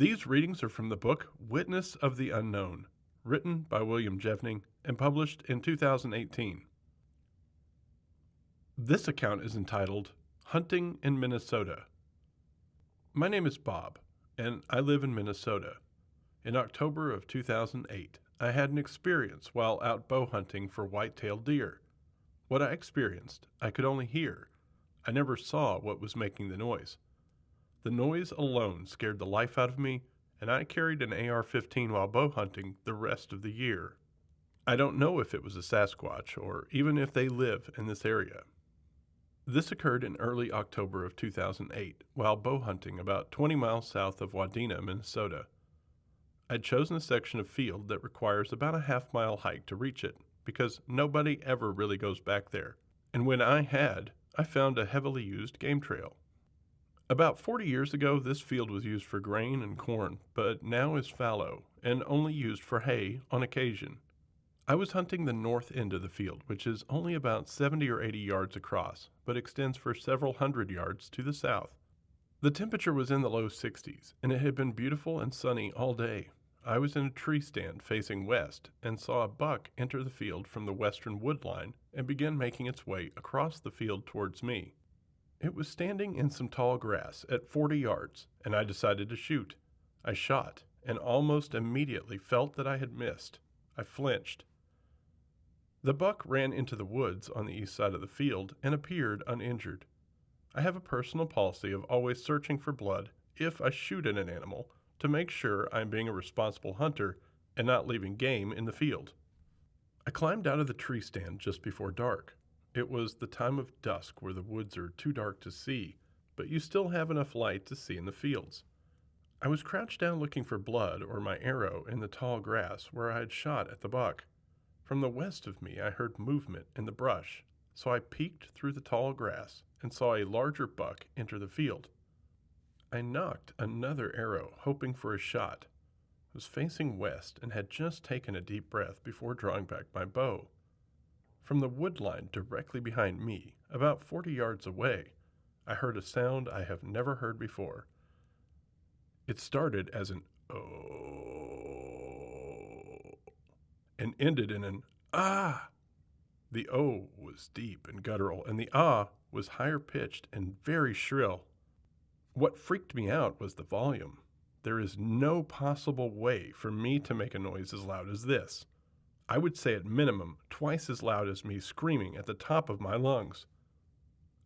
These readings are from the book Witness of the Unknown, written by William Jevning and published in 2018. This account is entitled Hunting in Minnesota. My name is Bob, and I live in Minnesota. In October of 2008, I had an experience while out bow hunting for white-tailed deer. What I experienced, I could only hear. I never saw what was making the noise. The noise alone scared the life out of me, and I carried an AR-15 while bow hunting the rest of the year. I don't know if it was a Sasquatch or even if they live in this area. This occurred in early October of 2008 while bow hunting about 20 miles south of Wadena, Minnesota. I'd chosen a section of field that requires about a half-mile hike to reach it because nobody ever really goes back there. And when I had, I found a heavily used game trail. About 40 years ago, this field was used for grain and corn, but now is fallow and only used for hay on occasion. I was hunting the north end of the field, which is only about 70 or 80 yards across, but extends for several hundred yards to the south. The temperature was in the low 60s, and it had been beautiful and sunny all day. I was in a tree stand facing west and saw a buck enter the field from the western wood line and begin making its way across the field towards me. It was standing in some tall grass at 40 yards, and I decided to shoot. I shot, and almost immediately felt that I had missed. I flinched. The buck ran into the woods on the east side of the field and appeared uninjured. I have a personal policy of always searching for blood if I shoot at an animal to make sure I'm being a responsible hunter and not leaving game in the field. I climbed out of the tree stand just before dark. It was the time of dusk where the woods are too dark to see, but you still have enough light to see in the fields. I was crouched down looking for blood or my arrow in the tall grass where I had shot at the buck. From the west of me, I heard movement in the brush, so I peeked through the tall grass and saw a larger buck enter the field. I nocked another arrow, hoping for a shot. I was facing west and had just taken a deep breath before drawing back my bow. From the wood line directly behind me, about 40 yards away, I heard a sound I have never heard before. It started as an "oh" and ended in an "ah." The "oh" was deep and guttural, and the "ah" was higher pitched and very shrill. What freaked me out was the volume. There is no possible way for me to make a noise as loud as this. I would say at minimum twice as loud as me screaming at the top of my lungs.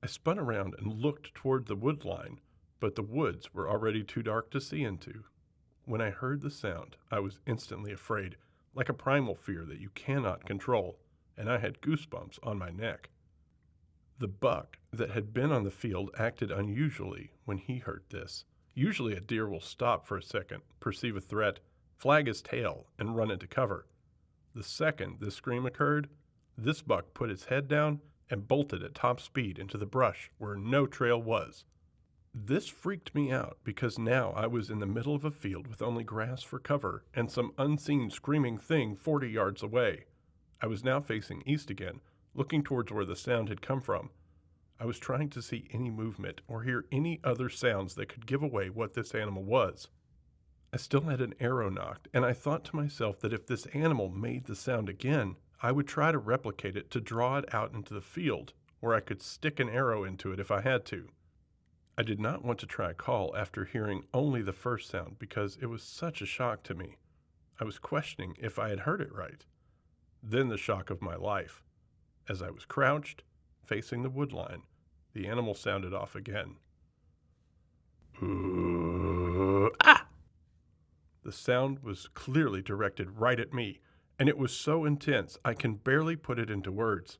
I spun around and looked toward the wood line, but the woods were already too dark to see into. When I heard the sound, I was instantly afraid, like a primal fear that you cannot control, and I had goosebumps on my neck. The buck that had been on the field acted unusually when he heard this. Usually a deer will stop for a second, perceive a threat, flag his tail, and run into cover. The second this scream occurred, this buck put his head down and bolted at top speed into the brush where no trail was. This freaked me out because now I was in the middle of a field with only grass for cover and some unseen screaming thing 40 yards away. I was now facing east again, looking towards where the sound had come from. I was trying to see any movement or hear any other sounds that could give away what this animal was. I still had an arrow nocked, and I thought to myself that if this animal made the sound again, I would try to replicate it to draw it out into the field, where I could stick an arrow into it if I had to. I did not want to try a call after hearing only the first sound because it was such a shock to me. I was questioning if I had heard it right. Then the shock of my life. As I was crouched, facing the wood line, the animal sounded off again. Ah! The sound was clearly directed right at me, and it was so intense I can barely put it into words.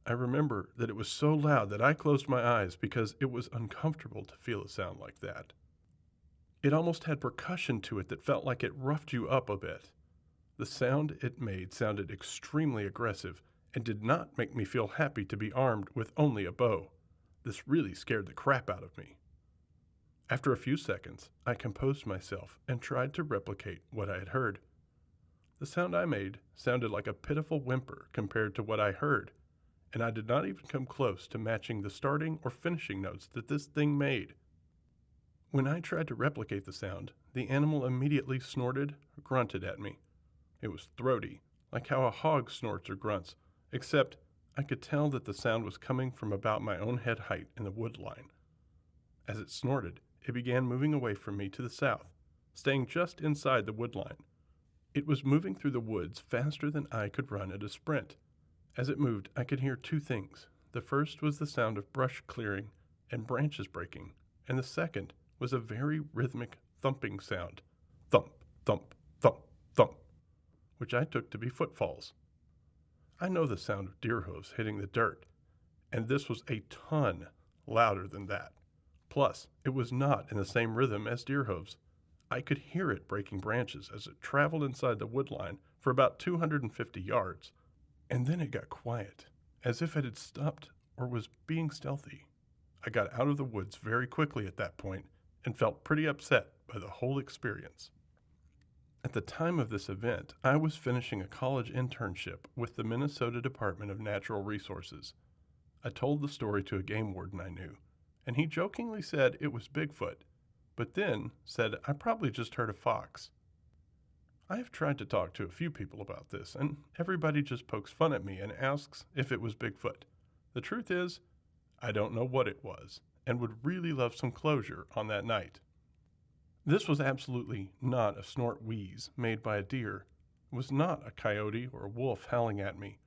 I remember that it was so loud that I closed my eyes because it was uncomfortable to feel a sound like that. It almost had percussion to it that felt like it roughed you up a bit. The sound it made sounded extremely aggressive and did not make me feel happy to be armed with only a bow. This really scared the crap out of me. After a few seconds, I composed myself and tried to replicate what I had heard. The sound I made sounded like a pitiful whimper compared to what I heard, and I did not even come close to matching the starting or finishing notes that this thing made. When I tried to replicate the sound, the animal immediately snorted or grunted at me. It was throaty, like how a hog snorts or grunts, except I could tell that the sound was coming from about my own head height in the wood line. As it snorted, it began moving away from me to the south, staying just inside the wood line. It was moving through the woods faster than I could run at a sprint. As it moved, I could hear two things. The first was the sound of brush clearing and branches breaking, and the second was a very rhythmic thumping sound. Thump, thump, thump, thump, which I took to be footfalls. I know the sound of deer hooves hitting the dirt, and this was a ton louder than that. Plus, it was not in the same rhythm as deer hooves. I could hear it breaking branches as it traveled inside the wood line for about 250 yards, and then it got quiet, as if it had stopped or was being stealthy. I got out of the woods very quickly at that point and felt pretty upset by the whole experience. At the time of this event, I was finishing a college internship with the Minnesota Department of Natural Resources. I told the story to a game warden I knew, and he jokingly said it was Bigfoot, but then said I probably just heard a fox. I have tried to talk to a few people about this, and everybody just pokes fun at me and asks if it was Bigfoot. The truth is, I don't know what it was, and would really love some closure on that night. This was absolutely not a snort wheeze made by a deer. It was not a coyote or a wolf howling at me.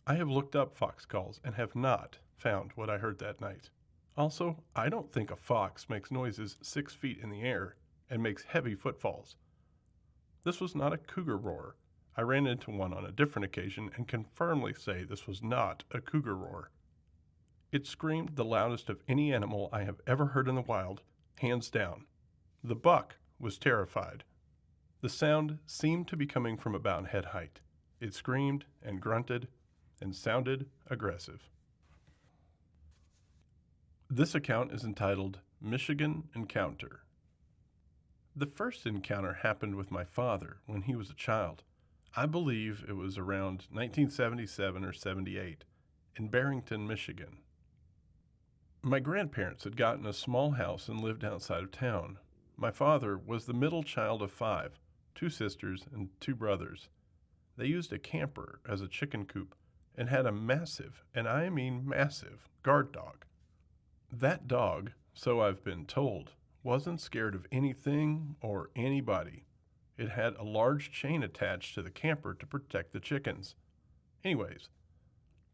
I have looked up fox calls and have not found what I heard that night. Also, I don't think a fox makes noises 6 feet in the air and makes heavy footfalls. This was not a cougar roar. I ran into one on a different occasion and can firmly say this was not a cougar roar. It screamed the loudest of any animal I have ever heard in the wild, hands down. The buck was terrified. The sound seemed to be coming from about head height. It screamed and grunted and sounded aggressive. This account is entitled Michigan Encounter. The first encounter happened with my father when he was a child. I believe it was around 1977 or 78 in Barrington, Michigan. My grandparents had gotten a small house and lived outside of town. My father was the middle child of 5, 2 sisters and 2 brothers. They used a camper as a chicken coop and had a massive, and I mean massive, guard dog. That dog, so I've been told, wasn't scared of anything or anybody. It had a large chain attached to the camper to protect the chickens. Anyways,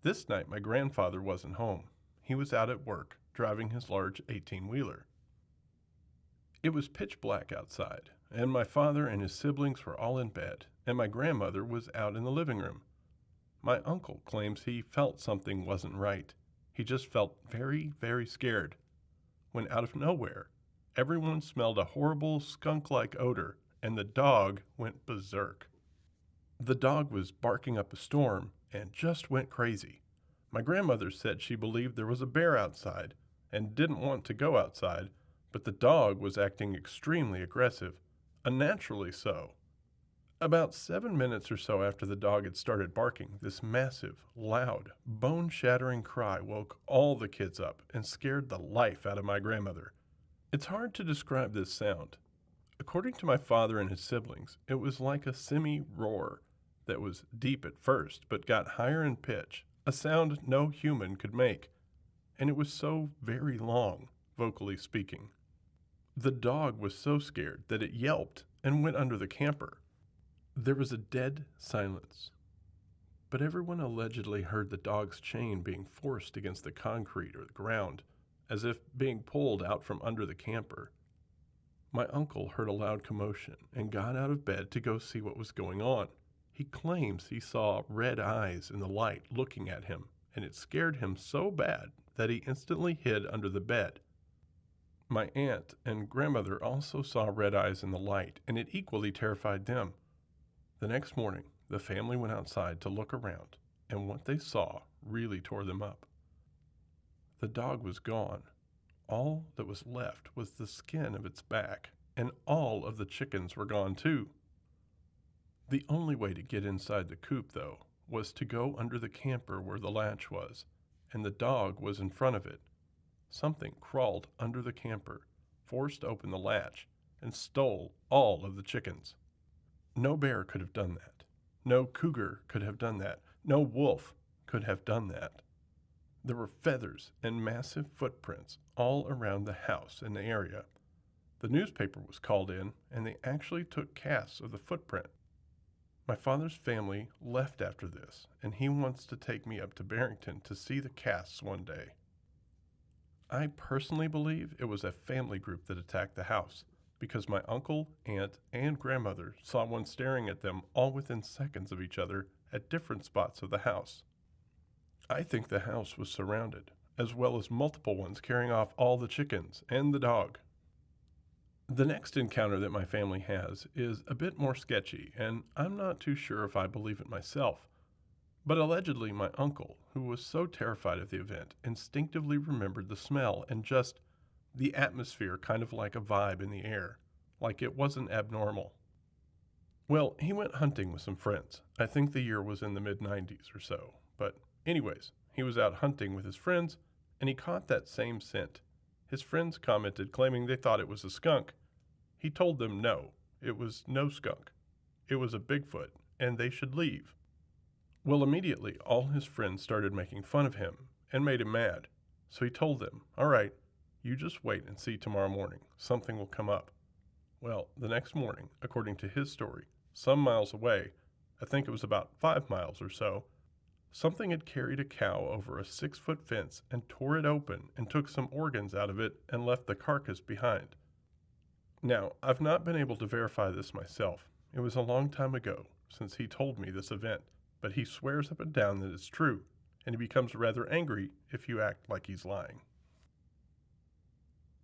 this night my grandfather wasn't home. He was out at work, driving his large 18-wheeler. It was pitch black outside, and my father and his siblings were all in bed, and my grandmother was out in the living room. My uncle claims he felt something wasn't right. He just felt very, very scared. When out of nowhere, everyone smelled a horrible skunk-like odor, and the dog went berserk. The dog was barking up a storm and just went crazy. My grandmother said she believed there was a bear outside and didn't want to go outside, but the dog was acting extremely aggressive, unnaturally so. About 7 minutes or so after the dog had started barking, this massive, loud, bone-shattering cry woke all the kids up and scared the life out of my grandmother. It's hard to describe this sound. According to my father and his siblings, it was like a semi-roar that was deep at first but got higher in pitch, a sound no human could make, and it was so very long, vocally speaking. The dog was so scared that it yelped and went under the camper. There was a dead silence, but everyone allegedly heard the dog's chain being forced against the concrete or the ground, as if being pulled out from under the camper. My uncle heard a loud commotion and got out of bed to go see what was going on. He claims he saw red eyes in the light looking at him, and it scared him so bad that he instantly hid under the bed. My aunt and grandmother also saw red eyes in the light, and it equally terrified them. The next morning, the family went outside to look around, and what they saw really tore them up. The dog was gone. All that was left was the skin of its back, and all of the chickens were gone too. The only way to get inside the coop, though, was to go under the camper where the latch was, and the dog was in front of it. Something crawled under the camper, forced open the latch and stole all of the chickens. No bear could have done that. No cougar could have done that. No wolf could have done that. There were feathers and massive footprints all around the house and the area. The newspaper was called in, and they actually took casts of the footprint. My father's family left after this, and he wants to take me up to Barrington to see the casts one day. I personally believe it was a family group that attacked the house, because my uncle, aunt, and grandmother saw one staring at them all within seconds of each other at different spots of the house. I think the house was surrounded, as well as multiple ones carrying off all the chickens and the dog. The next encounter that my family has is a bit more sketchy, and I'm not too sure if I believe it myself. But allegedly my uncle, who was so terrified of the event, instinctively remembered the smell and just the atmosphere, kind of like a vibe in the air, like it wasn't abnormal. Well, he went hunting with some friends. I think the year was in the mid-90s or so. But anyways, he was out hunting with his friends, and he caught that same scent. His friends commented, claiming they thought it was a skunk. He told them no, it was no skunk. It was a Bigfoot, and they should leave. Well, immediately, all his friends started making fun of him and made him mad. So he told them, all right, you just wait and see tomorrow morning. Something will come up. Well, the next morning, according to his story, some miles away, I think it was about 5 miles or so, something had carried a cow over a 6-foot fence and tore it open and took some organs out of it and left the carcass behind. Now, I've not been able to verify this myself. It was a long time ago since he told me this event, but he swears up and down that it's true, and he becomes rather angry if you act like he's lying.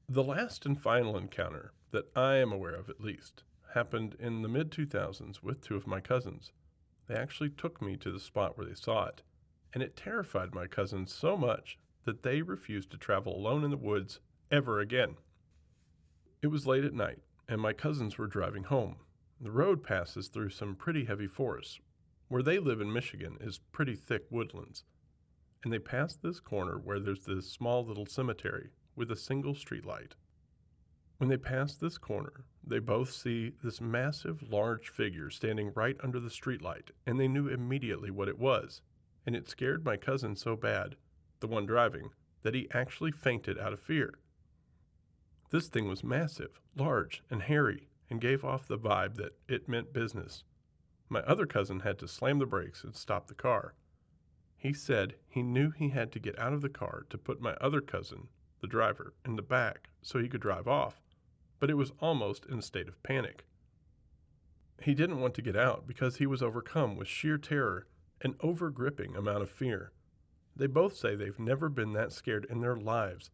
The last and final encounter, that I am aware of at least, happened in the mid-2000s with 2 of my cousins. They actually took me to the spot where they saw it, and it terrified my cousins so much that they refused to travel alone in the woods ever again. It was late at night, and my cousins were driving home. The road passes through some pretty heavy forests. Where they live in Michigan is pretty thick woodlands, and they passed this corner where there's this small little cemetery with a single streetlight. When they pass this corner, they both see this massive, large figure standing right under the streetlight, and they knew immediately what it was, and it scared my cousin so bad, the one driving, that he actually fainted out of fear. This thing was massive, large, and hairy, and gave off the vibe that it meant business. My other cousin had to slam the brakes and stop the car. He said he knew he had to get out of the car to put my other cousin, the driver, in the back so he could drive off, but it was almost in a state of panic. He didn't want to get out because he was overcome with sheer terror and over-gripping amount of fear. They both say they've never been that scared in their lives.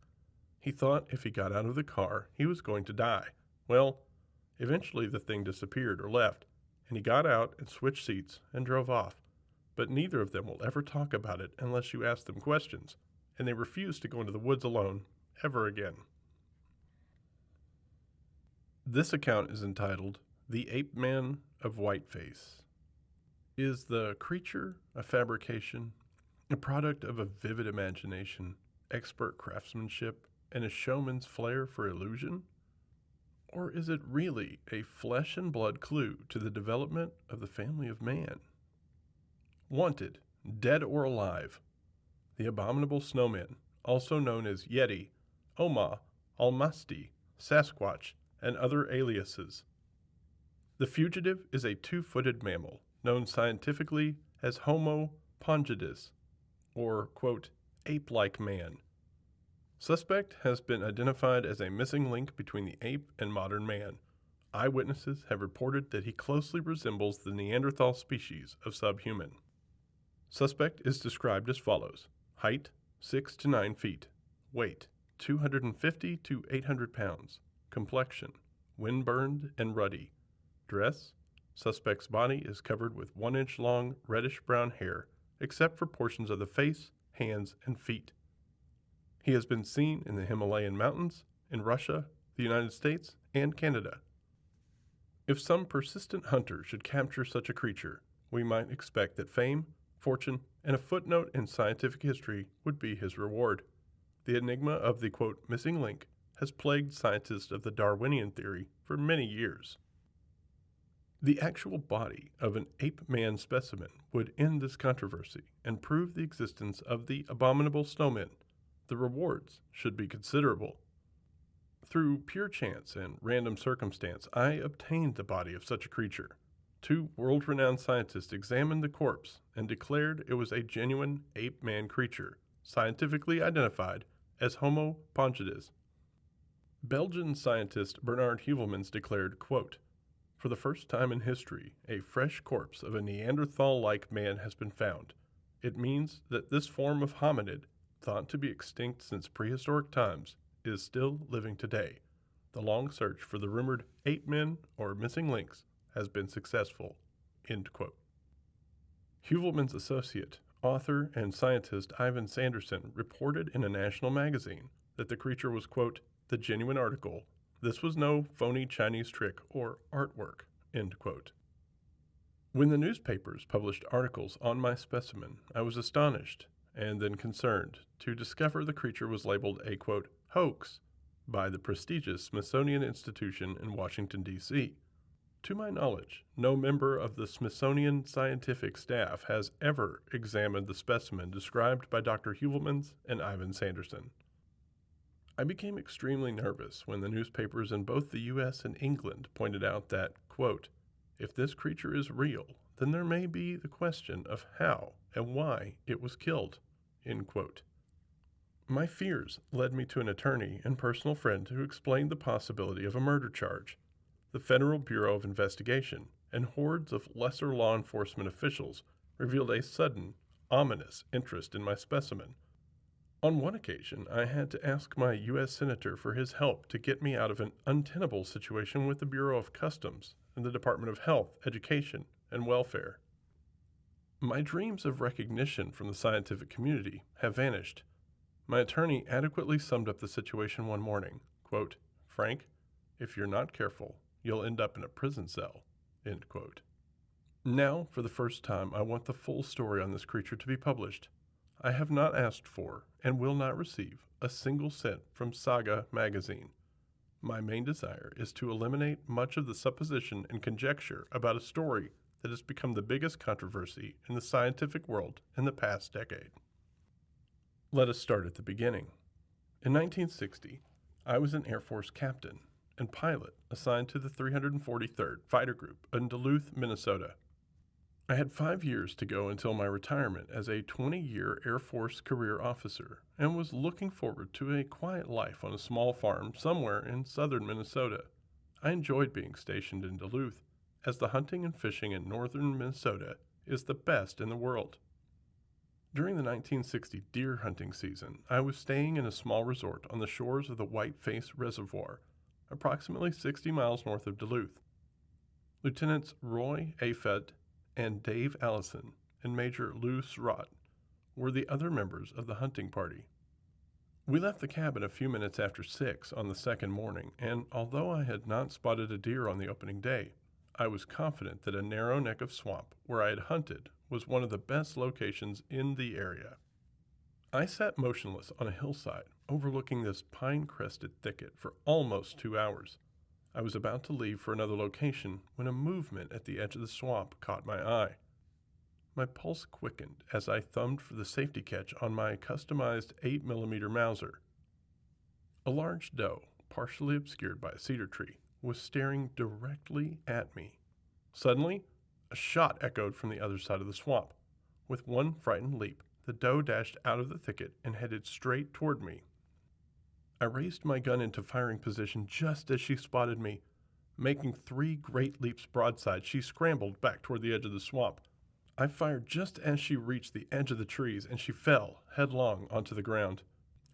He thought if he got out of the car, he was going to die. Well, eventually the thing disappeared or left, and he got out and switched seats and drove off. But neither of them will ever talk about it unless you ask them questions, and they refuse to go into the woods alone ever again. This account is entitled, The Ape Man of Whiteface. Is the creature a fabrication, a product of a vivid imagination, expert craftsmanship, and a showman's flair for illusion? Or is it really a flesh and blood clue to the development of the family of man? Wanted, dead or alive, the abominable snowman, also known as Yeti, Oma, Almasti, Sasquatch, and other aliases. The fugitive is a 2-footed mammal, known scientifically as Homo pongidus, or, quote, ape-like man. Suspect has been identified as a missing link between the ape and modern man. Eyewitnesses have reported that he closely resembles the Neanderthal species of subhuman. Suspect is described as follows: height, 6 to 9 feet, weight, 250 to 800 pounds, complexion, wind-burned and ruddy, dress, suspect's body is covered with 1-inch long reddish-brown hair, except for portions of the face, hands, and feet. He has been seen in the Himalayan mountains, in Russia, the United States, and Canada. If some persistent hunter should capture such a creature, we might expect that fame, fortune, and a footnote in scientific history would be his reward. The enigma of the, quote, missing link has plagued scientists of the Darwinian theory for many years. The actual body of an ape-man specimen would end this controversy and prove the existence of the abominable snowmen. The rewards should be considerable. Through pure chance and random circumstance, I obtained the body of such a creature. 2 world-renowned scientists examined the corpse and declared it was a genuine ape-man creature, scientifically identified as Homo pongilis. Belgian scientist Bernard Heuvelmans declared, quote, "For the first time in history, a fresh corpse of a Neanderthal-like man has been found. It means that this form of hominid, thought to be extinct since prehistoric times, is still living today. The long search for the rumored ape men or missing links has been successful." End quote. Heuvelmans' associate, author, and scientist Ivan Sanderson reported in a national magazine that the creature was, quote, "the genuine article. This was no phony Chinese trick or artwork," end quote. When the newspapers published articles on my specimen, I was astonished and then concerned to discover the creature was labeled a, quote, "hoax" by the prestigious Smithsonian Institution in Washington, D.C. To my knowledge, no member of the Smithsonian scientific staff has ever examined the specimen described by Dr. Heuvelmans and Ivan Sanderson. I became extremely nervous when the newspapers in both the U.S. and England pointed out that, quote, "if this creature is real, then there may be the question of how and why it was killed," end quote. My fears led me to an attorney and personal friend who explained the possibility of a murder charge. The Federal Bureau of Investigation and hordes of lesser law enforcement officials revealed a sudden, ominous interest in my specimen. On one occasion, I had to ask my U.S. Senator for his help to get me out of an untenable situation with the Bureau of Customs and the Department of Health, Education, and Welfare. My dreams of recognition from the scientific community have vanished. My attorney adequately summed up the situation one morning, quote, "Frank, if you're not careful, you'll end up in a prison cell," end quote. Now, for the first time, I want the full story on this creature to be published. I have not asked for, and will not receive, a single cent from Saga magazine. My main desire is to eliminate much of the supposition and conjecture about a story that has become the biggest controversy in the scientific world in the past decade. Let us start at the beginning. In 1960, I was an Air Force captain and pilot assigned to the 343rd Fighter Group in Duluth, Minnesota. I had 5 years to go until my retirement as a 20-year Air Force career officer and was looking forward to a quiet life on a small farm somewhere in southern Minnesota. I enjoyed being stationed in Duluth, as the hunting and fishing in northern Minnesota is the best in the world. During the 1960 deer hunting season, I was staying in a small resort on the shores of the Whiteface Reservoir, approximately 60 miles north of Duluth. Lieutenants Roy Afed and Dave Allison and Major Lou Surratt were the other members of the hunting party. We left the cabin a few minutes after 6 on the second morning, and although I had not spotted a deer on the opening day, I was confident that a narrow neck of swamp where I had hunted was one of the best locations in the area. I sat motionless on a hillside overlooking this pine-crested thicket for almost 2 hours. I was about to leave for another location when a movement at the edge of the swamp caught my eye. My pulse quickened as I thumbed for the safety catch on my customized 8mm Mauser. A large doe, partially obscured by a cedar tree, was staring directly at me. Suddenly, a shot echoed from the other side of the swamp. With one frightened leap, the doe dashed out of the thicket and headed straight toward me. I raised my gun into firing position just as she spotted me. Making 3 great leaps broadside, she scrambled back toward the edge of the swamp. I fired just as she reached the edge of the trees, and she fell headlong onto the ground.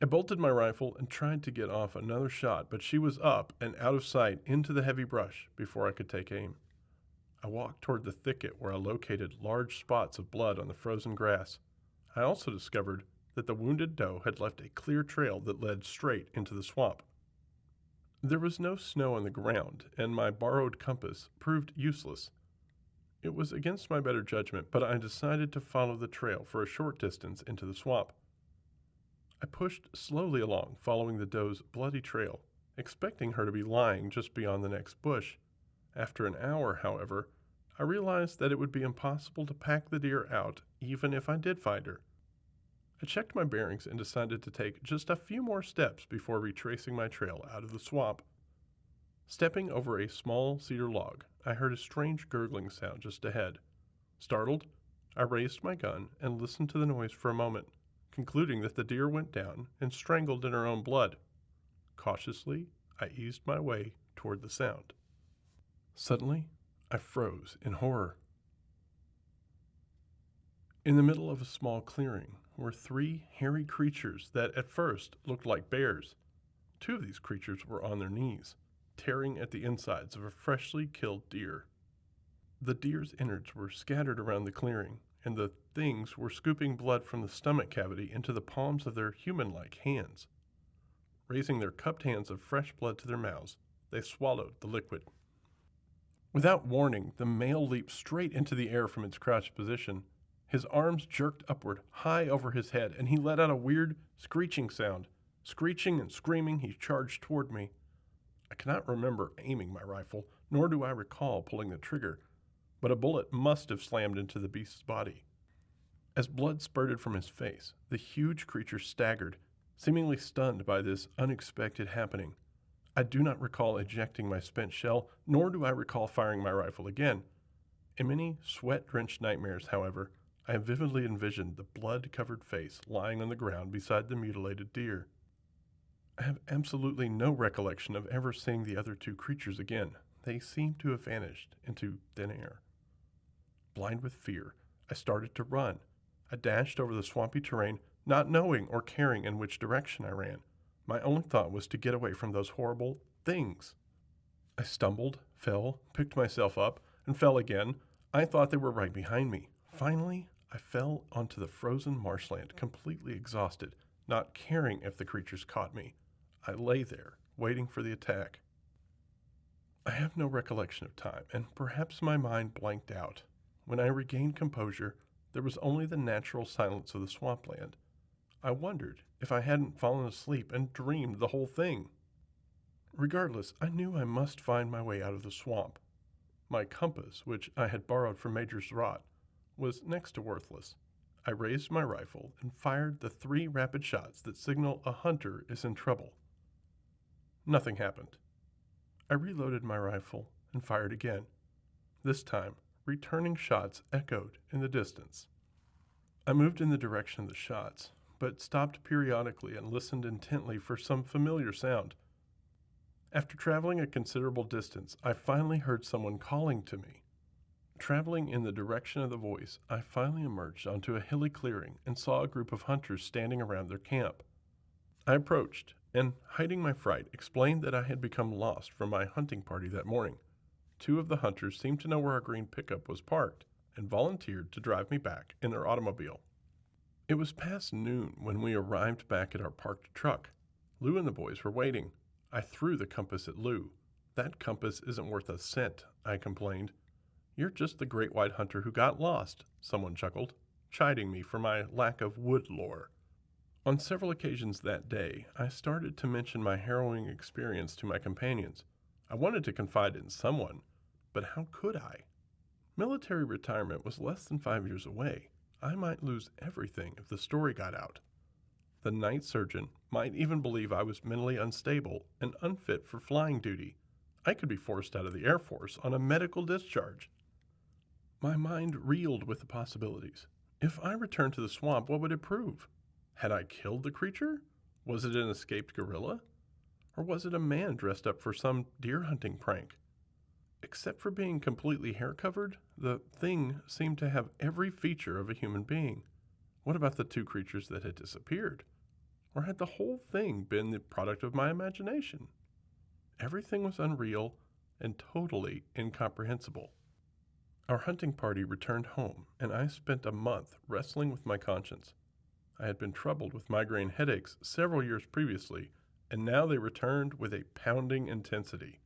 I bolted my rifle and tried to get off another shot, but she was up and out of sight into the heavy brush before I could take aim. I walked toward the thicket where I located large spots of blood on the frozen grass. I also discovered that the wounded doe had left a clear trail that led straight into the swamp. There was no snow on the ground, and my borrowed compass proved useless. It was against my better judgment, but I decided to follow the trail for a short distance into the swamp. I pushed slowly along, following the doe's bloody trail. expecting her to be lying just beyond the next bush. After an hour, however, I realized that it would be impossible to pack the deer out even if I did find her. I checked my bearings and decided to take just a few more steps before retracing my trail out of the swamp. Stepping over a small cedar log, I heard a strange gurgling sound just ahead. Startled, I raised my gun and listened to the noise for a moment, concluding that the deer went down and strangled in her own blood. Cautiously, I eased my way toward the sound. Suddenly, I froze in horror. In the middle of a small clearing were 3 hairy creatures that at first looked like bears. 2 of these creatures were on their knees, tearing at the insides of a freshly killed deer. The deer's innards were scattered around the clearing, and the things were scooping blood from the stomach cavity into the palms of their human-like hands. Raising their cupped hands of fresh blood to their mouths, they swallowed the liquid. Without warning, the male leaped straight into the air from its crouched position. His arms jerked upward, high over his head, and he let out a weird, screeching sound. Screeching and screaming, he charged toward me. I cannot remember aiming my rifle, nor do I recall pulling the trigger, but a bullet must have slammed into the beast's body. As blood spurted from his face, the huge creature staggered, seemingly stunned by this unexpected happening. I do not recall ejecting my spent shell, nor do I recall firing my rifle again. In many sweat-drenched nightmares, however, I have vividly envisioned the blood-covered face lying on the ground beside the mutilated deer. I have absolutely no recollection of ever seeing the other 2 creatures again. They seemed to have vanished into thin air. Blind with fear, I started to run. I dashed over the swampy terrain, not knowing or caring in which direction I ran. My only thought was to get away from those horrible things. I stumbled, fell, picked myself up, and fell again. I thought they were right behind me. Finally, I fell onto the frozen marshland, completely exhausted, not caring if the creatures caught me. I lay there, waiting for the attack. I have no recollection of time, and perhaps my mind blanked out. When I regained composure, there was only the natural silence of the swampland. I wondered if I hadn't fallen asleep and dreamed the whole thing. Regardless, I knew I must find my way out of the swamp. My compass, which I had borrowed from Major Surratt, was next to worthless. I raised my rifle and fired the 3 rapid shots that signal a hunter is in trouble. Nothing happened. I reloaded my rifle and fired again. This time, returning shots echoed in the distance. I moved in the direction of the shots, but stopped periodically and listened intently for some familiar sound. After traveling a considerable distance, I finally heard someone calling to me. Traveling in the direction of the voice, I finally emerged onto a hilly clearing and saw a group of hunters standing around their camp. I approached and, hiding my fright, explained that I had become lost from my hunting party that morning. 2 of the hunters seemed to know where our green pickup was parked and volunteered to drive me back in their automobile. It was past noon when we arrived back at our parked truck. Lou and the boys were waiting. I threw the compass at Lou. "That compass isn't worth a cent," I complained. "You're just the great white hunter who got lost," someone chuckled, chiding me for my lack of wood lore. On several occasions that day, I started to mention my harrowing experience to my companions. I wanted to confide in someone, but how could I? Military retirement was less than 5 years away. I might lose everything if the story got out. The night surgeon might even believe I was mentally unstable and unfit for flying duty. I could be forced out of the Air Force on a medical discharge. My mind reeled with the possibilities. If I returned to the swamp, what would it prove? Had I killed the creature? Was it an escaped gorilla? Or was it a man dressed up for some deer hunting prank? Except for being completely hair-covered, the thing seemed to have every feature of a human being. What about the 2 creatures that had disappeared? Or had the whole thing been the product of my imagination? Everything was unreal and totally incomprehensible. Our hunting party returned home, and I spent a month wrestling with my conscience. I had been troubled with migraine headaches several years previously, and now they returned with a pounding intensity.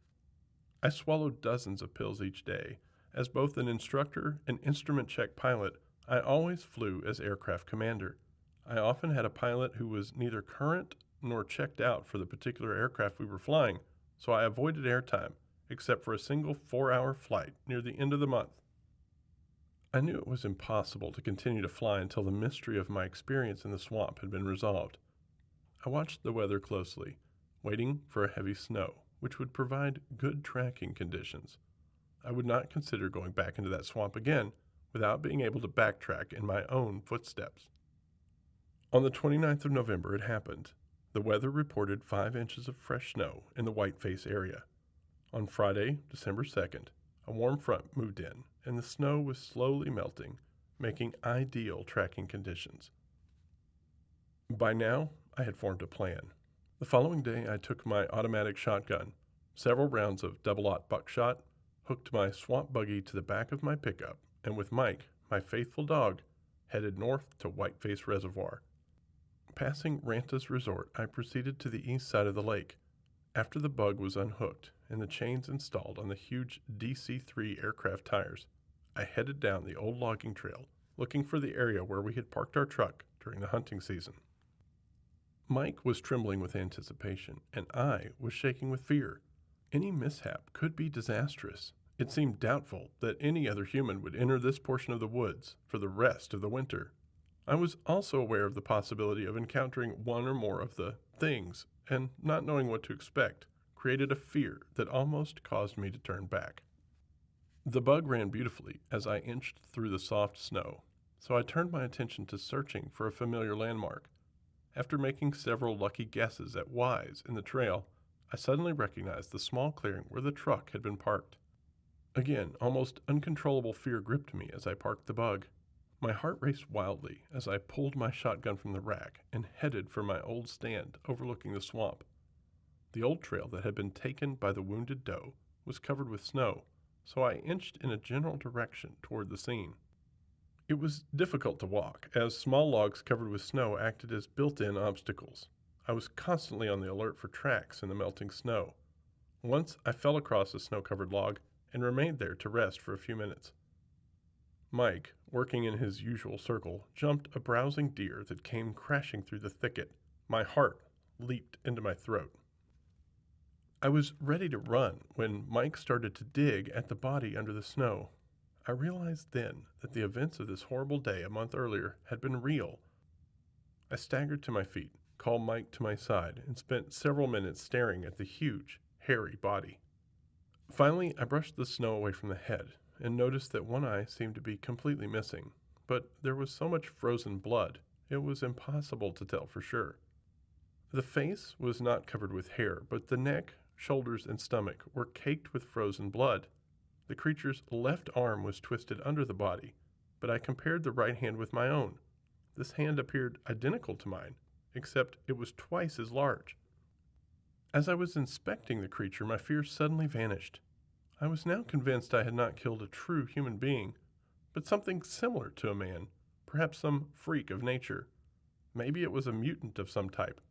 I swallowed dozens of pills each day. As both an instructor and instrument check pilot, I always flew as aircraft commander. I often had a pilot who was neither current nor checked out for the particular aircraft we were flying, so I avoided airtime, except for a single 4-hour flight near the end of the month. I knew it was impossible to continue to fly until the mystery of my experience in the swamp had been resolved. I watched the weather closely, waiting for a heavy snow, which would provide good tracking conditions. I would not consider going back into that swamp again without being able to backtrack in my own footsteps. On the 29th of November, it happened. The weather reported 5 inches of fresh snow in the Whiteface area. On Friday, December 2nd, a warm front moved in, and the snow was slowly melting, making ideal tracking conditions. By now, I had formed a plan. The following day, I took my automatic shotgun, several rounds of double-aught buckshot, hooked my swamp buggy to the back of my pickup, and with Mike, my faithful dog, headed north to Whiteface Reservoir. Passing Ranta's Resort, I proceeded to the east side of the lake. After the bug was unhooked and the chains installed on the huge DC-3 aircraft tires, I headed down the old logging trail, looking for the area where we had parked our truck during the hunting season. Mike was trembling with anticipation, and I was shaking with fear. Any mishap could be disastrous. It seemed doubtful that any other human would enter this portion of the woods for the rest of the winter. I was also aware of the possibility of encountering one or more of the things, and not knowing what to expect created a fear that almost caused me to turn back. The bug ran beautifully as I inched through the soft snow, so I turned my attention to searching for a familiar landmark. After making several lucky guesses at Y's in the trail, I suddenly recognized the small clearing where the truck had been parked. Again, almost uncontrollable fear gripped me as I parked the bug. My heart raced wildly as I pulled my shotgun from the rack and headed for my old stand overlooking the swamp. The old trail that had been taken by the wounded doe was covered with snow, so I inched in a general direction toward the scene. It was difficult to walk, as small logs covered with snow acted as built-in obstacles. I was constantly on the alert for tracks in the melting snow. Once I fell across a snow-covered log and remained there to rest for a few minutes. Mike, working in his usual circle, jumped a browsing deer that came crashing through the thicket. My heart leaped into my throat. I was ready to run when Mike started to dig at the body under the snow. I realized then that the events of this horrible day a month earlier had been real. I staggered to my feet, called Mike to my side, and spent several minutes staring at the huge, hairy body. Finally, I brushed the snow away from the head and noticed that one eye seemed to be completely missing, but there was so much frozen blood, it was impossible to tell for sure. The face was not covered with hair, but the neck, shoulders, and stomach were caked with frozen blood. The creature's left arm was twisted under the body, but I compared the right hand with my own. This hand appeared identical to mine, except it was twice as large. As I was inspecting the creature, my fears suddenly vanished. I was now convinced I had not killed a true human being, but something similar to a man, perhaps some freak of nature. Maybe it was a mutant of some type.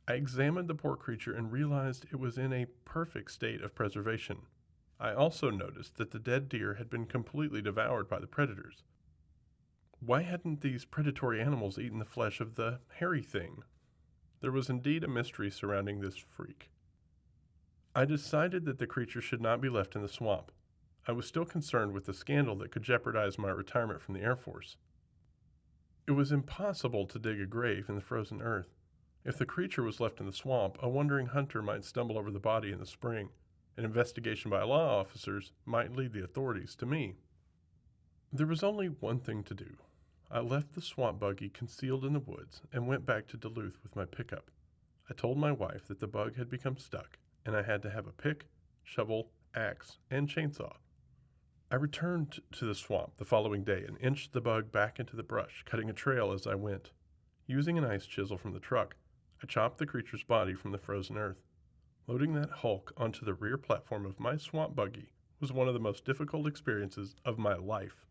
I examined the poor creature and realized it was in a perfect state of preservation. I also noticed that the dead deer had been completely devoured by the predators. Why hadn't these predatory animals eaten the flesh of the hairy thing? There was indeed a mystery surrounding this freak. I decided that the creature should not be left in the swamp. I was still concerned with the scandal that could jeopardize my retirement from the Air Force. It was impossible to dig a grave in the frozen earth. If the creature was left in the swamp, a wandering hunter might stumble over the body in the spring. An investigation by law officers might lead the authorities to me. There was only one thing to do. I left the swamp buggy concealed in the woods and went back to Duluth with my pickup. I told my wife that the bug had become stuck, and I had to have a pick, shovel, axe, and chainsaw. I returned to the swamp the following day and inched the bug back into the brush, cutting a trail as I went. Using an ice chisel from the truck, I chopped the creature's body from the frozen earth. Loading that hulk onto the rear platform of my swamp buggy was one of the most difficult experiences of my life.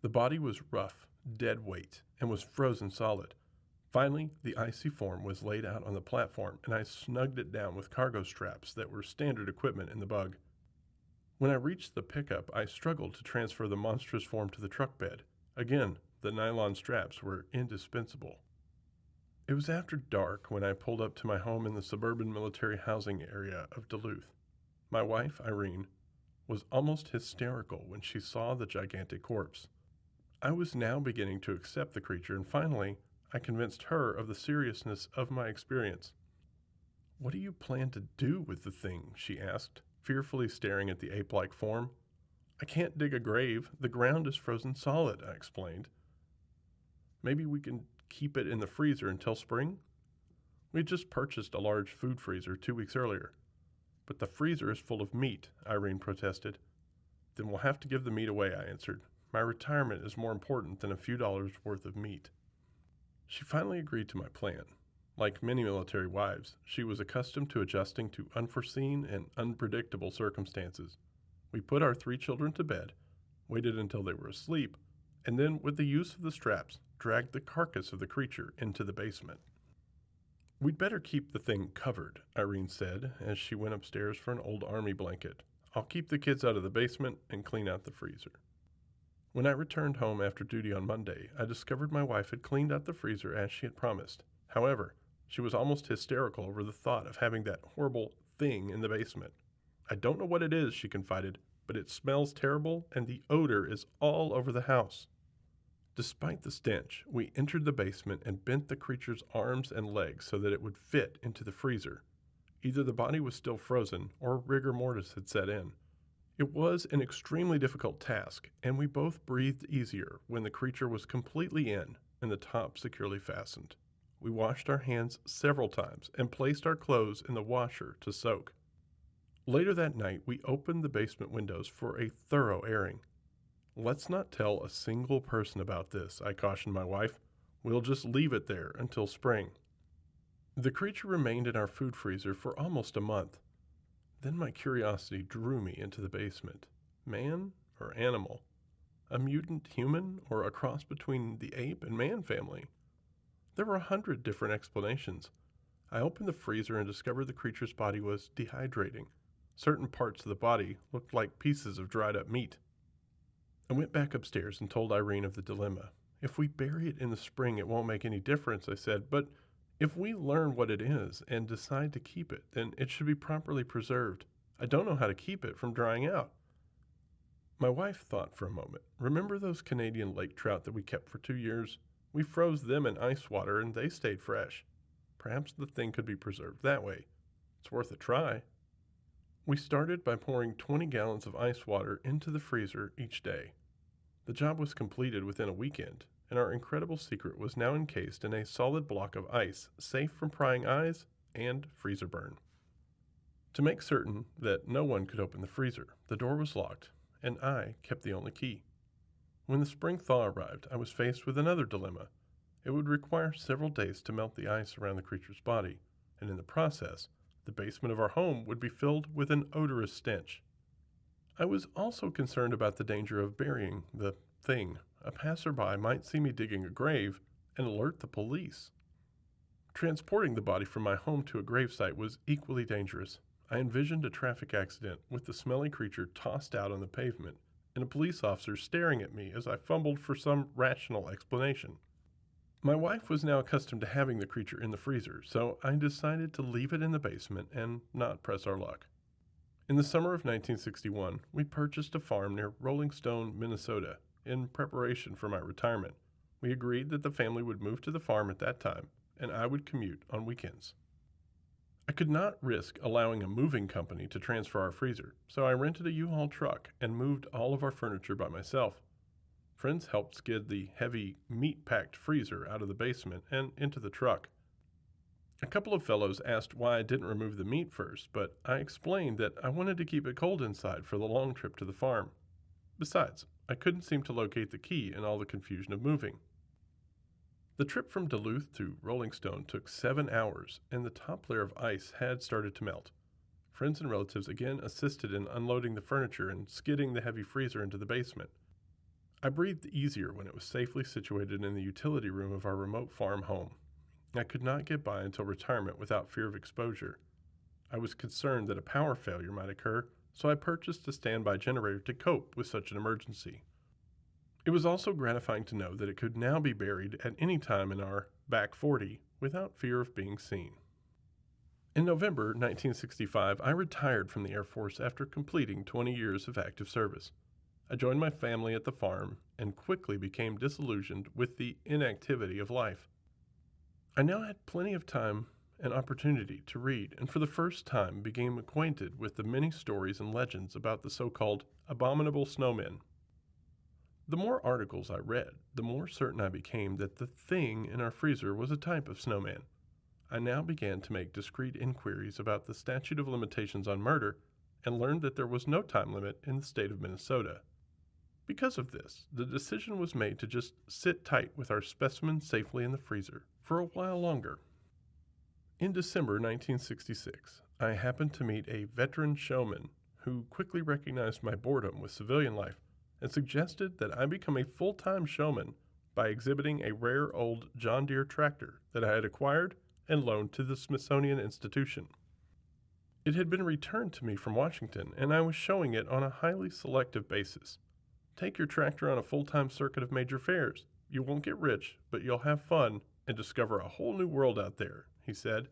The body was rough, dead weight, and was frozen solid. Finally, the icy form was laid out on the platform, and I snugged it down with cargo straps that were standard equipment in the bug. When I reached the pickup, I struggled to transfer the monstrous form to the truck bed. Again, the nylon straps were indispensable. It was after dark when I pulled up to my home in the suburban military housing area of Duluth. My wife, Irene, was almost hysterical when she saw the gigantic corpse. I was now beginning to accept the creature, and finally, I convinced her of the seriousness of my experience. "What do you plan to do with the thing?" she asked, fearfully staring at the ape-like form. "I can't dig a grave. The ground is frozen solid," I explained. "Maybe we can keep it in the freezer until spring?" We had just purchased a large food freezer 2 weeks earlier. "But the freezer is full of meat," Irene protested. "Then we'll have to give the meat away," I answered. "My retirement is more important than a few dollars worth of meat." She finally agreed to my plan. Like many military wives, she was accustomed to adjusting to unforeseen and unpredictable circumstances. We put our 3 children to bed, waited until they were asleep, and then, with the use of the straps, dragged the carcass of the creature into the basement. "We'd better keep the thing covered," Irene said as she went upstairs for an old army blanket. "I'll keep the kids out of the basement and clean out the freezer." When I returned home after duty on Monday, I discovered my wife had cleaned out the freezer as she had promised. However, she was almost hysterical over the thought of having that horrible thing in the basement. "I don't know what it is," she confided, "but it smells terrible and the odor is all over the house." Despite the stench, we entered the basement and bent the creature's arms and legs so that it would fit into the freezer. Either the body was still frozen or rigor mortis had set in. It was an extremely difficult task, and we both breathed easier when the creature was completely in and the top securely fastened. We washed our hands several times and placed our clothes in the washer to soak. Later that night, we opened the basement windows for a thorough airing. "Let's not tell a single person about this," I cautioned my wife. "We'll just leave it there until spring." The creature remained in our food freezer for almost a month. Then my curiosity drew me into the basement. Man or animal? A mutant human or a cross between the ape and man family? There were 100 different explanations. I opened the freezer and discovered the creature's body was dehydrating. Certain parts of the body looked like pieces of dried up meat. I went back upstairs and told Irene of the dilemma. "If we bury it in the spring, it won't make any difference," I said, "but if we learn what it is and decide to keep it, then it should be properly preserved. I don't know how to keep it from drying out." My wife thought for a moment. "Remember those Canadian lake trout that we kept for 2 years? We froze them in ice water and they stayed fresh. Perhaps the thing could be preserved that way. It's worth a try." We started by pouring 20 gallons of ice water into the freezer each day. The job was completed within a weekend, and our incredible secret was now encased in a solid block of ice, safe from prying eyes and freezer burn. To make certain that no one could open the freezer, the door was locked, and I kept the only key. When the spring thaw arrived, I was faced with another dilemma. It would require several days to melt the ice around the creature's body, and in the process, the basement of our home would be filled with an odorous stench. I was also concerned about the danger of burying the thing. A passerby might see me digging a grave and alert the police. Transporting the body from my home to a gravesite was equally dangerous. I envisioned a traffic accident with the smelly creature tossed out on the pavement and a police officer staring at me as I fumbled for some rational explanation. My wife was now accustomed to having the creature in the freezer, so I decided to leave it in the basement and not press our luck. In the summer of 1961, we purchased a farm near Rolling Stone, Minnesota, in preparation for my retirement. We agreed that the family would move to the farm at that time, and I would commute on weekends. I could not risk allowing a moving company to transfer our freezer, so I rented a U-Haul truck and moved all of our furniture by myself. Friends helped skid the heavy, meat-packed freezer out of the basement and into the truck. A couple of fellows asked why I didn't remove the meat first, but I explained that I wanted to keep it cold inside for the long trip to the farm. Besides, I couldn't seem to locate the key in all the confusion of moving. The trip from Duluth to Rolling Stone took 7 hours, and the top layer of ice had started to melt. Friends and relatives again assisted in unloading the furniture and skidding the heavy freezer into the basement. I breathed easier when it was safely situated in the utility room of our remote farm home. I could not get by until retirement without fear of exposure. I was concerned that a power failure might occur, so I purchased a standby generator to cope with such an emergency. It was also gratifying to know that it could now be buried at any time in our back 40 without fear of being seen. In November 1965, I retired from the Air Force after completing 20 years of active service. I joined my family at the farm and quickly became disillusioned with the inactivity of life. I now had plenty of time and opportunity to read, and for the first time became acquainted with the many stories and legends about the so-called abominable snowmen. The more articles I read, the more certain I became that the thing in our freezer was a type of snowman. I now began to make discreet inquiries about the statute of limitations on murder and learned that there was no time limit in the state of Minnesota. Because of this, the decision was made to just sit tight with our specimen safely in the freezer for a while longer. In December 1966, I happened to meet a veteran showman who quickly recognized my boredom with civilian life and suggested that I become a full-time showman by exhibiting a rare old John Deere tractor that I had acquired and loaned to the Smithsonian Institution. It had been returned to me from Washington, and I was showing it on a highly selective basis. Take your tractor on a full-time circuit of major fairs. You won't get rich, but you'll have fun and discover a whole new world out there, he said.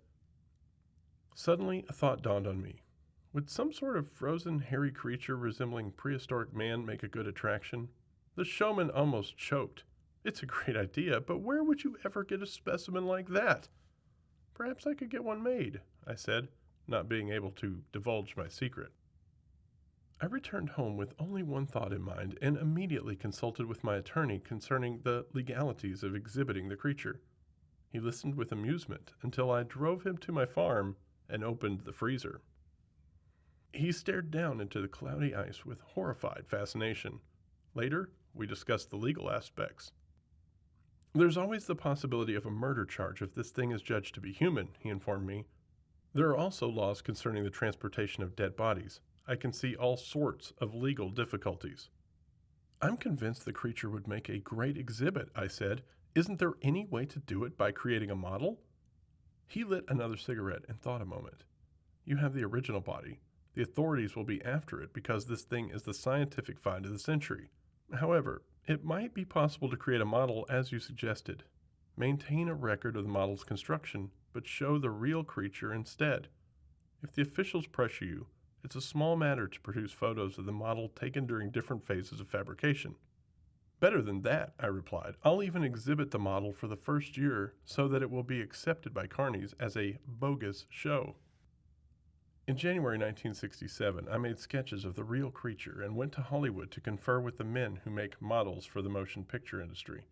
Suddenly, a thought dawned on me. Would some sort of frozen, hairy creature resembling prehistoric man make a good attraction? The showman almost choked. It's a great idea, but where would you ever get a specimen like that? Perhaps I could get one made, I said, not being able to divulge my secret. I returned home with only one thought in mind and immediately consulted with my attorney concerning the legalities of exhibiting the creature. He listened with amusement until I drove him to my farm and opened the freezer. He stared down into the cloudy ice with horrified fascination. Later, we discussed the legal aspects. There's always the possibility of a murder charge if this thing is judged to be human, he informed me. There are also laws concerning the transportation of dead bodies. I can see all sorts of legal difficulties. I'm convinced the creature would make a great exhibit, I said. Isn't there any way to do it by creating a model? He lit another cigarette and thought a moment. You have the original body. The authorities will be after it because this thing is the scientific find of the century. However, it might be possible to create a model as you suggested. Maintain a record of the model's construction, but show the real creature instead. If the officials pressure you, it's a small matter to produce photos of the model taken during different phases of fabrication. Better than that, I replied. I'll even exhibit the model for the first year so that it will be accepted by carnies as a bogus show. In January 1967, I made sketches of the real creature and went to Hollywood to confer with the men who make models for the motion picture industry.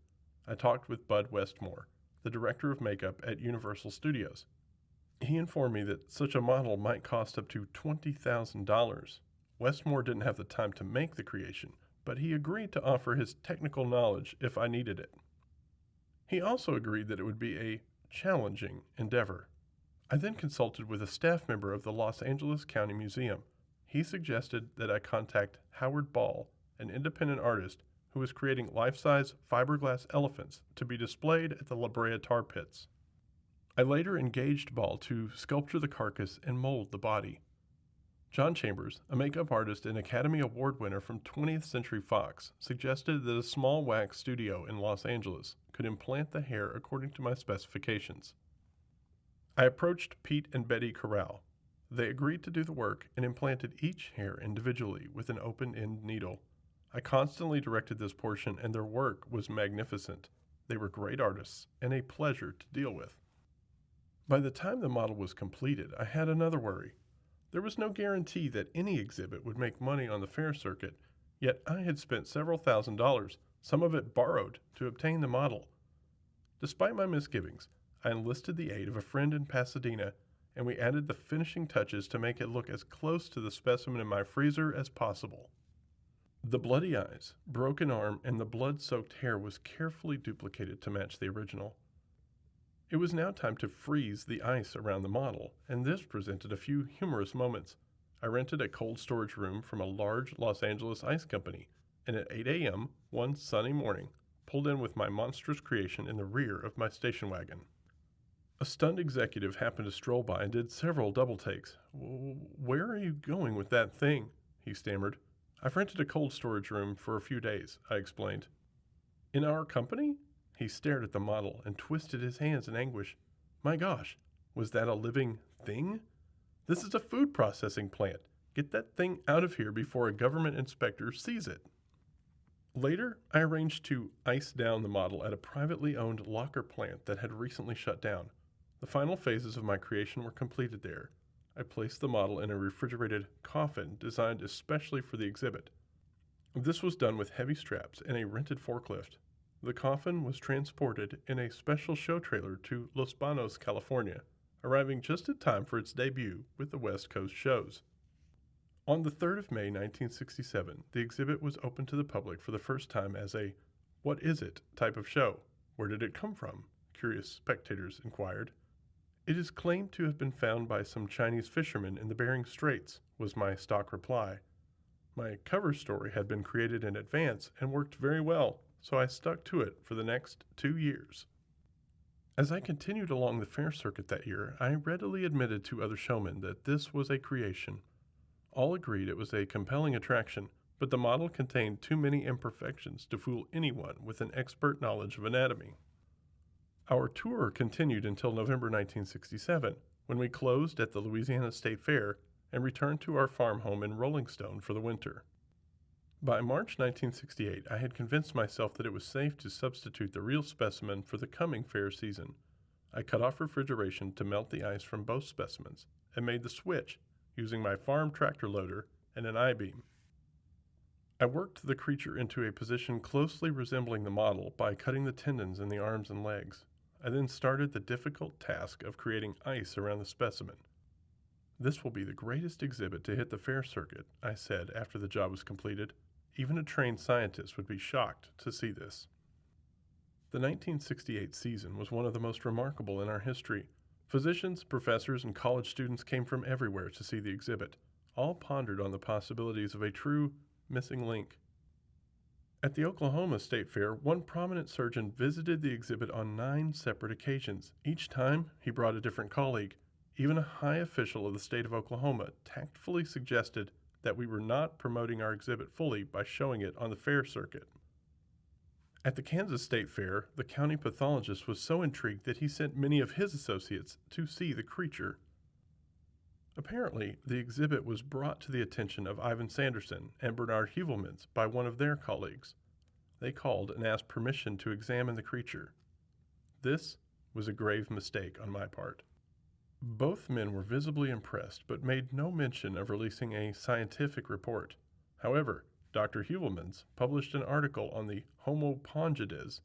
I talked with Bud Westmore, the director of makeup at Universal Studios. He informed me that such a model might cost up to $20,000. Westmore didn't have the time to make the creation, but he agreed to offer his technical knowledge if I needed it. He also agreed that it would be a challenging endeavor. I then consulted with a staff member of the Los Angeles County Museum. He suggested that I contact Howard Ball, an independent artist who was creating life-size fiberglass elephants to be displayed at the La Brea tar pits. I later engaged Ball to sculpture the carcass and mold the body. John Chambers, a makeup artist and Academy Award winner from 20th Century Fox, suggested that a small wax studio in Los Angeles could implant the hair according to my specifications. I approached Pete and Betty Corral. They agreed to do the work and implanted each hair individually with an open-end needle. I constantly directed this portion, and their work was magnificent. They were great artists and a pleasure to deal with. By the time the model was completed, I had another worry. There was no guarantee that any exhibit would make money on the fair circuit, yet I had spent several $1,000s, some of it borrowed, to obtain the model. Despite my misgivings, I enlisted the aid of a friend in Pasadena, and we added the finishing touches to make it look as close to the specimen in my freezer as possible. The bloody eyes, broken arm, and the blood-soaked hair was carefully duplicated to match the original. It was now time to freeze the ice around the model, and this presented a few humorous moments. I rented a cold storage room from a large Los Angeles ice company, and at 8 a.m. one sunny morning, pulled in with my monstrous creation in the rear of my station wagon. A stunned executive happened to stroll by and did several double takes. "Where are you going with that thing?" he stammered. "I've rented a cold storage room for a few days," I explained. "In our company?" He stared at the model and twisted his hands in anguish. My gosh, was that a living thing? This is a food processing plant. Get that thing out of here before a government inspector sees it. Later, I arranged to ice down the model at a privately owned locker plant that had recently shut down. The final phases of my creation were completed there. I placed the model in a refrigerated coffin designed especially for the exhibit. This was done with heavy straps and a rented forklift. The coffin was transported in a special show trailer to Los Banos, California, arriving just in time for its debut with the West Coast shows. On the 3rd of May 1967, the exhibit was opened to the public for the first time as a "What is it?" type of show. Where did it come from? Curious spectators inquired. It is claimed to have been found by some Chinese fishermen in the Bering Straits, was my stock reply. My cover story had been created in advance and worked very well, so I stuck to it for the next 2 years. As I continued along the fair circuit that year, I readily admitted to other showmen that this was a creation. All agreed it was a compelling attraction, but the model contained too many imperfections to fool anyone with an expert knowledge of anatomy. Our tour continued until November 1967, when we closed at the Louisiana State Fair and returned to our farm home in Rolling Stone for the winter. By March 1968, I had convinced myself that it was safe to substitute the real specimen for the coming fair season. I cut off refrigeration to melt the ice from both specimens and made the switch using my farm tractor loader and an I-beam. I worked the creature into a position closely resembling the model by cutting the tendons in the arms and legs. I then started the difficult task of creating ice around the specimen. "This will be the greatest exhibit to hit the fair circuit," I said after the job was completed. "Even a trained scientist would be shocked to see this." The 1968 season was one of the most remarkable in our history. Physicians, professors, and college students came from everywhere to see the exhibit. All pondered on the possibilities of a true missing link. At the Oklahoma State Fair, one prominent surgeon visited the exhibit on 9 separate occasions. Each time, he brought a different colleague. Even a high official of the state of Oklahoma tactfully suggested that we were not promoting our exhibit fully by showing it on the fair circuit. At the Kansas State Fair, the county pathologist was so intrigued that he sent many of his associates to see the creature. Apparently, the exhibit was brought to the attention of Ivan Sanderson and Bernard Heuvelmans by one of their colleagues. They called and asked permission to examine the creature. This was a grave mistake on my part. Both men were visibly impressed, but made no mention of releasing a scientific report. However, Dr. Heuvelmans published an article on the Homo pongides,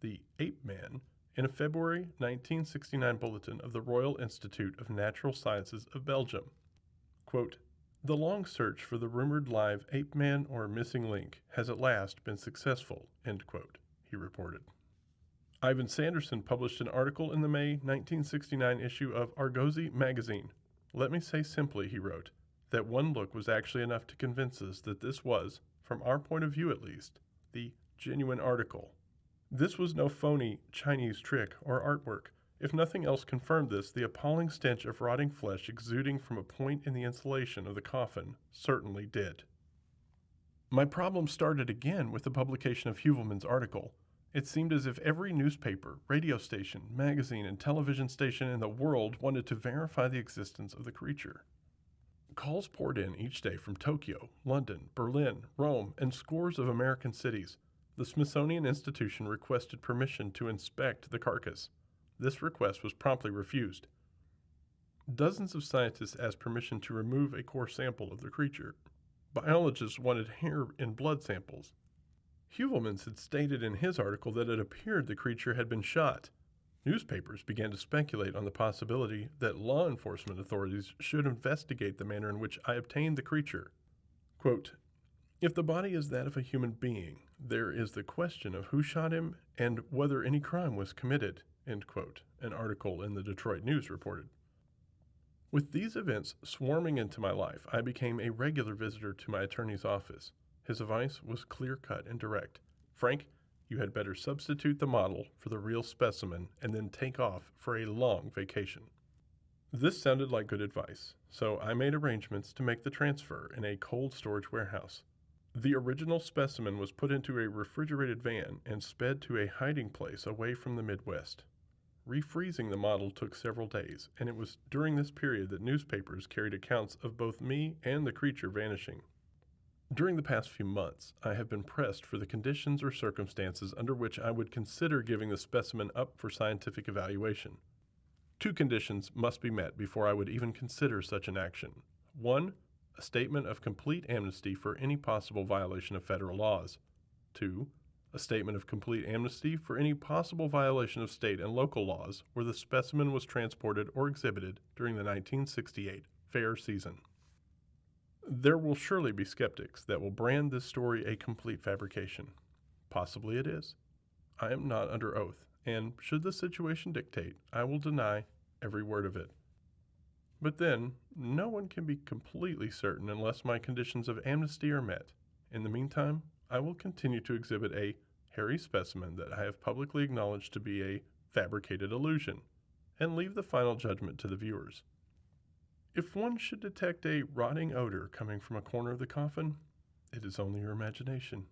the ape man, in a February 1969 bulletin of the Royal Institute of Natural Sciences of Belgium. Quote, "The long search for the rumored live ape man or missing link has at last been successful," end quote, he reported. Ivan Sanderson published an article in the May 1969 issue of Argosy magazine. "Let me say simply," he wrote, "that one look was actually enough to convince us that this was, from our point of view at least, the genuine article. This was no phony Chinese trick or artwork. If nothing else confirmed this, the appalling stench of rotting flesh exuding from a point in the insulation of the coffin certainly did." My problem started again with the publication of Heuvelmans' article. It seemed as if every newspaper, radio station, magazine, and television station in the world wanted to verify the existence of the creature. Calls poured in each day from Tokyo, London, Berlin, Rome, and scores of American cities. The Smithsonian Institution requested permission to inspect the carcass. This request was promptly refused. Dozens of scientists asked permission to remove a core sample of the creature. Biologists wanted hair and blood samples. Heuvelmans had stated in his article that it appeared the creature had been shot. Newspapers began to speculate on the possibility that law enforcement authorities should investigate the manner in which I obtained the creature. Quote, "If the body is that of a human being, there is the question of who shot him and whether any crime was committed," end quote, an article in the Detroit News reported. With these events swarming into my life, I became a regular visitor to my attorney's office. His advice was clear-cut and direct. "Frank, you had better substitute the model for the real specimen and then take off for a long vacation." This sounded like good advice, so I made arrangements to make the transfer in a cold storage warehouse. The original specimen was put into a refrigerated van and sped to a hiding place away from the Midwest. refreezing the model took several days, and it was during this period that newspapers carried accounts of both me and the creature vanishing. During the past few months, I have been pressed for the conditions or circumstances under which I would consider giving the specimen up for scientific evaluation. 2 conditions must be met before I would even consider such an action. 1, a statement of complete amnesty for any possible violation of federal laws. 2, a statement of complete amnesty for any possible violation of state and local laws where the specimen was transported or exhibited during the 1968 fair season. There will surely be skeptics that will brand this story a complete fabrication. Possibly it is. I am not under oath, and should the situation dictate, I will deny every word of it. But then, no one can be completely certain unless my conditions of amnesty are met. In the meantime, I will continue to exhibit a hairy specimen that I have publicly acknowledged to be a fabricated illusion, and leave the final judgment to the viewers. If one should detect a rotting odor coming from a corner of the coffin, it is only your imagination.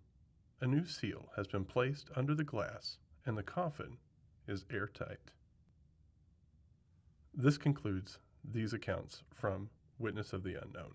A new seal has been placed under the glass, and the coffin is airtight. This concludes these accounts from Witness of the Unknown.